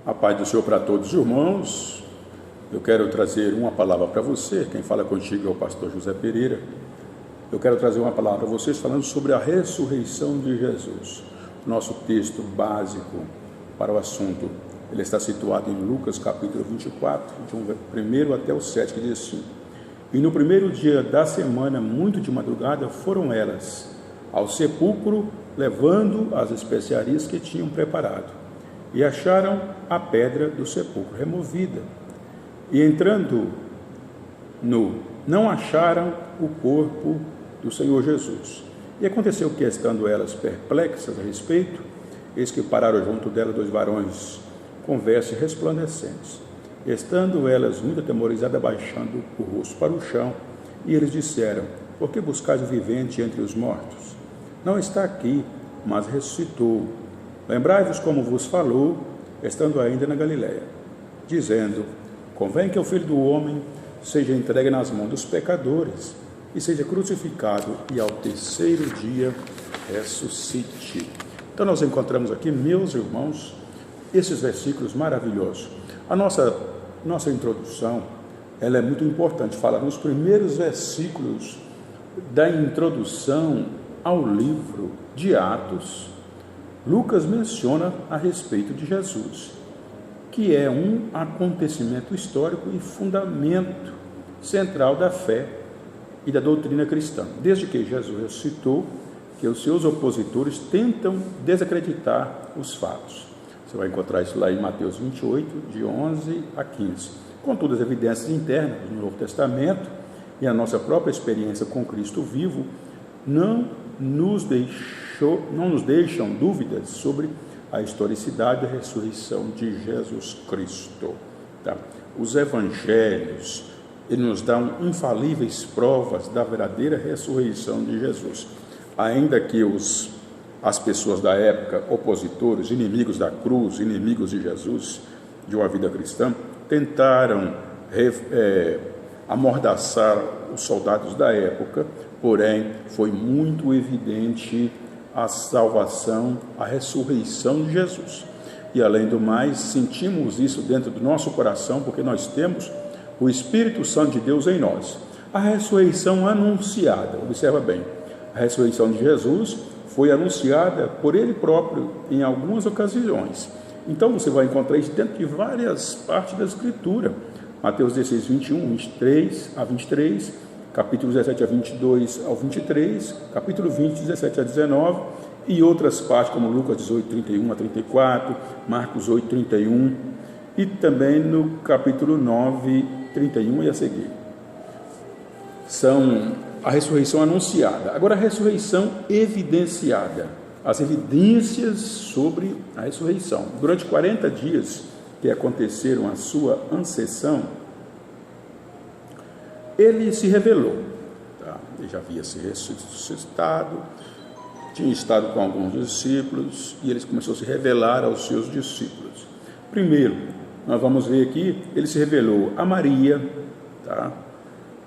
A paz do Senhor para todos os irmãos. Eu quero trazer uma palavra para você. Quem fala contigo é o pastor José Pereira. Eu quero trazer uma palavra para vocês falando sobre a ressurreição de Jesus. Nosso texto básico para o assunto, ele está situado em Lucas capítulo 24, de 1 até o 7, que diz assim: E no primeiro dia da semana, muito de madrugada, foram elas ao sepulcro, levando as especiarias que tinham preparado. E acharam a pedra do sepulcro removida. E entrando não acharam o corpo do Senhor Jesus. E aconteceu que, estando elas perplexas a respeito, eis que pararam junto dela 2 varões com vestes resplandecentes. Estando elas muito atemorizadas, abaixando o rosto para o chão, e eles disseram: Por que buscais o vivente entre os mortos? Não está aqui, mas ressuscitou. Lembrai-vos como vos falou, estando ainda na Galiléia, dizendo: Convém que o Filho do Homem seja entregue nas mãos dos pecadores, e seja crucificado, e ao terceiro dia ressuscite. Então nós encontramos aqui, meus irmãos, esses versículos maravilhosos. A nossa introdução, ela é muito importante. Fala nos primeiros versículos da introdução ao livro de Atos. Lucas menciona a respeito de Jesus, que é um acontecimento histórico e fundamento central da fé e da doutrina cristã. Desde que Jesus ressuscitou, que os seus opositores tentam desacreditar os fatos. Você vai encontrar isso lá em Mateus 28, de 11 a 15. Contudo, as evidências internas do Novo Testamento e a nossa própria experiência com Cristo vivo não nos deixam dúvidas sobre a historicidade da ressurreição de Jesus Cristo. Tá? Os evangelhos, eles nos dão infalíveis provas da verdadeira ressurreição de Jesus. Ainda que as pessoas da época, opositores, inimigos da cruz, inimigos de Jesus, de uma vida cristã, tentaram amordaçar os soldados da época, porém foi muito evidente a salvação, a ressurreição de Jesus. E além do mais, sentimos isso dentro do nosso coração, porque nós temos o Espírito Santo de Deus em nós. A ressurreição anunciada, observa bem, a ressurreição de Jesus foi anunciada por Ele próprio em algumas ocasiões. Então você vai encontrar isso dentro de várias partes da Escritura. Mateus 16, 21, 23 a 23, capítulo 17 a 22 ao 23, capítulo 20, 17 a 19, e outras partes como Lucas 18, 31 a 34, Marcos 8, 31, e também no capítulo 9, 31 e a seguir. São a ressurreição anunciada. Agora, a ressurreição evidenciada. As evidências sobre a ressurreição. Durante 40 dias que aconteceram a sua ascensão, ele se revelou. Tá? Ele já havia se ressuscitado, tinha estado com alguns discípulos, e ele começou a se revelar aos seus discípulos. Primeiro, nós vamos ver aqui, ele se revelou a Maria, tá?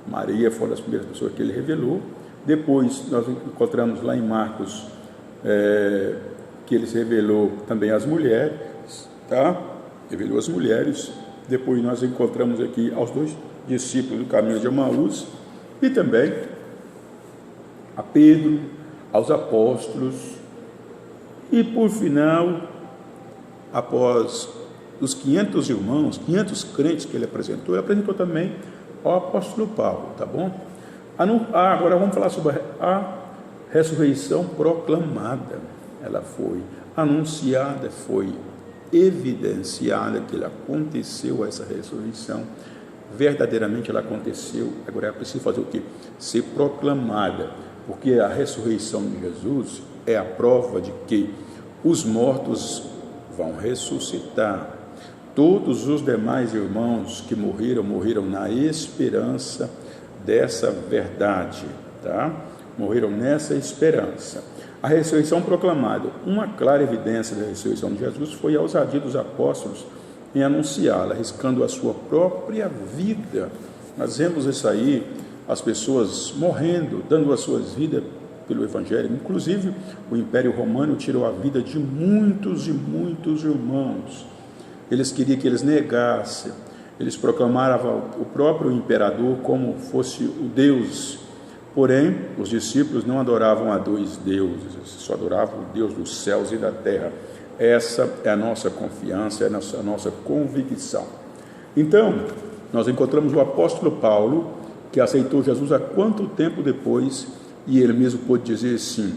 Maria foi uma das primeiras pessoas que ele revelou. Depois nós encontramos lá em Marcos que ele se revelou também às mulheres, tá? Revelou às mulheres. Depois nós encontramos aqui aos 2 discípulos do caminho de Emaús, e também a Pedro, aos apóstolos, e por final, após os 500 irmãos, 500 crentes que ele apresentou também ao apóstolo Paulo, tá bom? Agora vamos falar sobre a ressurreição proclamada. Ela foi anunciada, foi evidenciada que aconteceu essa ressurreição. Verdadeiramente ela aconteceu. Agora é preciso fazer o quê? Ser proclamada, porque a ressurreição de Jesus é a prova de que os mortos vão ressuscitar. Todos os demais irmãos que morreram na esperança dessa verdade, tá? Morreram nessa esperança. A ressurreição proclamada, uma clara evidência da ressurreição de Jesus foi a ousadia dos apóstolos em anunciá-la, arriscando a sua própria vida. Nós vemos isso aí, as pessoas morrendo, dando as suas vidas pelo Evangelho. Inclusive, o Império Romano tirou a vida de muitos e muitos irmãos. eles queriam que eles negassem, eles proclamavam o próprio imperador como fosse o Deus. Porém, os discípulos não adoravam a dois deuses, só adoravam o Deus dos céus e da terra. Essa é a nossa confiança, é a nossa convicção. Então, nós encontramos o apóstolo Paulo, que aceitou Jesus há quanto tempo depois, e ele mesmo pôde dizer assim,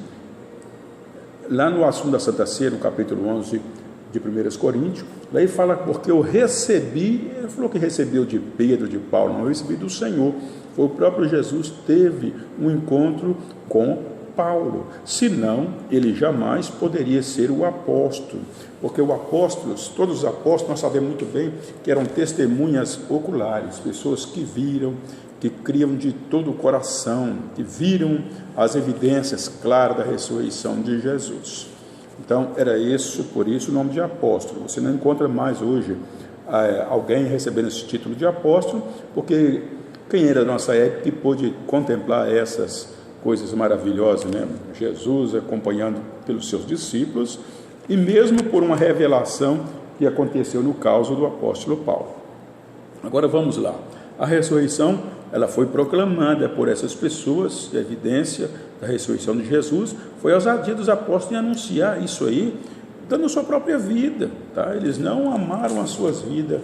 lá no assunto da Santa Ceia, no capítulo 11 de 1 Coríntios, daí fala, porque eu recebi, ele falou que recebeu de Pedro, de Paulo, não, eu recebi do Senhor. Foi o próprio Jesus teve um encontro com Paulo, senão ele jamais poderia ser o apóstolo, porque os apóstolos, todos os apóstolos, nós sabemos muito bem que eram testemunhas oculares, pessoas que viram, que criam de todo o coração, que viram as evidências claras da ressurreição de Jesus. Então, era isso, por isso o nome de apóstolo. Você não encontra mais hoje alguém recebendo esse título de apóstolo, porque quem era da nossa época que pôde contemplar essas coisas maravilhosas, né? Jesus acompanhado pelos seus discípulos, e mesmo por uma revelação que aconteceu no caso do apóstolo Paulo. Agora vamos lá. A ressurreição, ela foi proclamada por essas pessoas, a evidência da ressurreição de Jesus, foi a ousadia dos apóstolos em anunciar isso aí, dando a sua própria vida, tá? Eles não amaram as suas vidas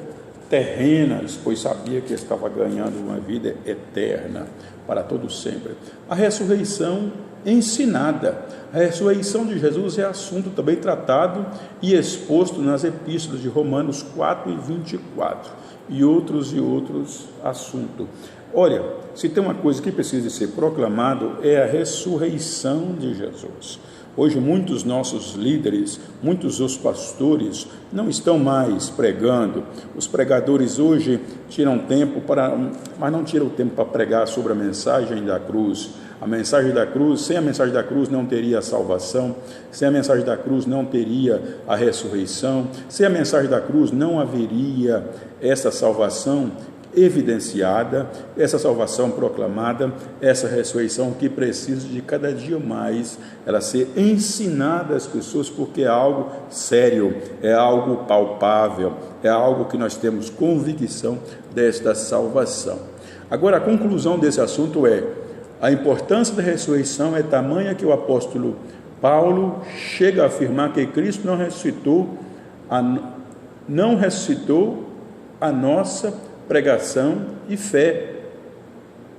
terrenas, pois sabia que estava ganhando uma vida eterna, para todo sempre. A ressurreição ensinada. A ressurreição de Jesus é assunto também tratado e exposto nas epístolas de Romanos 4 e 24, e outros assuntos. Olha, se tem uma coisa que precisa ser proclamado, é a ressurreição de Jesus. Hoje muitos nossos líderes, muitos dos pastores não estão mais pregando. Os pregadores hoje tiram tempo mas não tiram tempo para pregar sobre a mensagem da cruz. A mensagem da cruz, sem a mensagem da cruz não teria a salvação, sem a mensagem da cruz não teria a ressurreição, sem a mensagem da cruz não haveria essa salvação evidenciada, essa salvação proclamada, essa ressurreição que precisa de cada dia mais ela ser ensinada às pessoas, porque é algo sério, é algo palpável, é algo que nós temos convicção desta salvação. Agora, a conclusão desse assunto é: a importância da ressurreição é tamanha que o apóstolo Paulo chega a afirmar que Cristo não ressuscitou a nossa pregação e fé.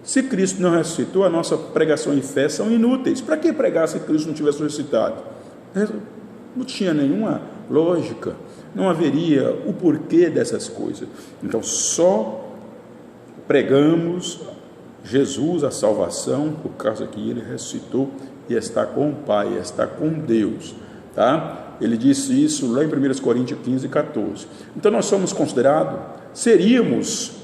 Se Cristo não ressuscitou, a nossa pregação e fé são inúteis. Para que pregar se Cristo não tivesse ressuscitado? Não tinha nenhuma lógica, não haveria o porquê dessas coisas. Então, só pregamos Jesus, a salvação, por causa que Ele ressuscitou e está com o Pai, está com Deus, tá? Ele disse isso lá em 1 Coríntios 15, 14. Então, nós somos considerados, seríamos,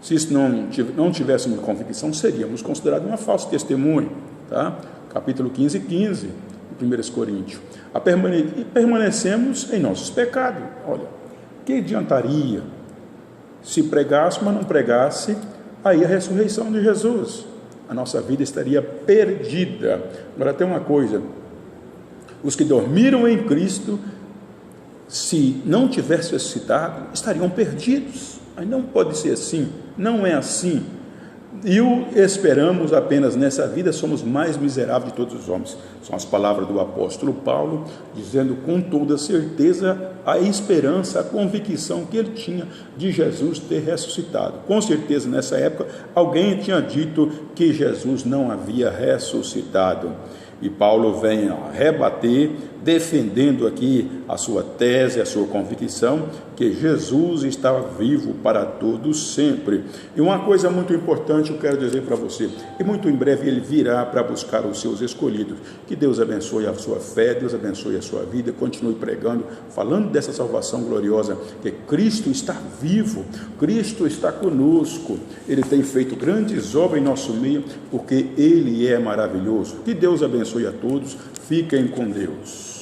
se isso não tivéssemos convicção, seríamos considerados uma falsa testemunha, tá? Capítulo 15, 15, de 1 Coríntios. E permanecemos em nossos pecados. Olha, que adiantaria se pregasse, mas não pregasse aí a ressurreição de Jesus? A nossa vida estaria perdida. Agora tem uma coisa: os que dormiram em Cristo, se não tivesse ressuscitado, estariam perdidos. Mas não pode ser assim, não é assim. E o esperamos apenas nessa vida, somos mais miseráveis de todos os homens. São as palavras do apóstolo Paulo, dizendo com toda certeza a esperança, a convicção que ele tinha de Jesus ter ressuscitado. Com certeza nessa época alguém tinha dito que Jesus não havia ressuscitado. E Paulo vem rebater, defendendo aqui a sua tese, a sua convicção, que Jesus estava vivo para todos sempre. E uma coisa muito importante eu quero dizer para você, e muito em breve ele virá para buscar os seus escolhidos. Que Deus abençoe a sua fé, Deus abençoe a sua vida, continue pregando, falando dessa salvação gloriosa, que Cristo está vivo, Cristo está conosco, Ele tem feito grandes obras em nosso meio, porque Ele é maravilhoso. Que Deus abençoe a todos, fiquem com Deus.